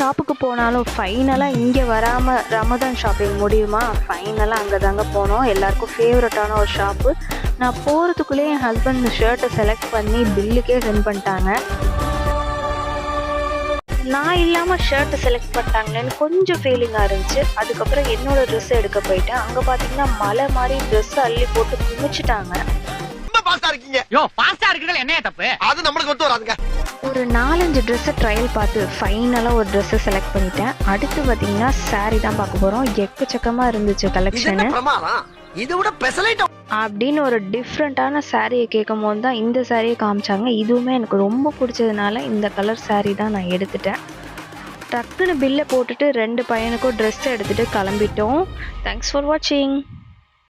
ஷாப்புக்கு போனாலும் ஃபைனலாக இங்கே வராமல் ரமதான் ஷாப்பிங் முடியுமா? ஃபைனலாக அங்கே தாங்க போனோம். எல்லாருக்கும் ஃபேவரட்டான ஒரு ஷாப்பு. நான் போகிறதுக்குள்ளேயே என் ஹஸ்பண்ட் இந்த ஷர்ட்டை செலக்ட் பண்ணி பில்லுக்கே சென்ட் பண்ணிட்டாங்க. நான் இல்லாமல் ஷர்ட்டை செலக்ட் பண்ணிட்டாங்களேன்னு கொஞ்சம் ஃபீலிங்காக இருந்துச்சு. அதுக்கப்புறம் என்னோடய ட்ரெஸ்ஸை எடுக்க போயிட்டேன். அங்கே பார்த்தீங்கன்னா மலை மாதிரி ட்ரெஸ்ஸை அள்ளி போட்டு குமிச்சிட்டாங்க. ஒரு 4-5 ட்ரெஸ்ஸை ட்ரையல் பார்த்து ஃபைனலாக ஒரு ட்ரெஸ்ஸை செலக்ட் பண்ணிட்டேன். அடுத்து பார்த்தீங்கன்னா சாரீ தான் பார்க்க போகிறோம். எக்கச்சக்கமாக இருந்துச்சு கலெக்ஷனு. அப்படின்னு ஒரு டிஃப்ரெண்ட்டான சாரியை கேட்கும் போது தான் இந்த சாரியை காமிச்சாங்க. இதுவுமே எனக்கு ரொம்ப பிடிச்சதுனால இந்த கலர் சாரீ தான் நான் எடுத்துட்டேன். டக்குன்னு பில்லை போட்டுட்டு 2 பையனுக்கும் ட்ரெஸ் எடுத்துகிட்டு கிளம்பிட்டோம். தேங்க்ஸ் ஃபார் வாட்சிங்.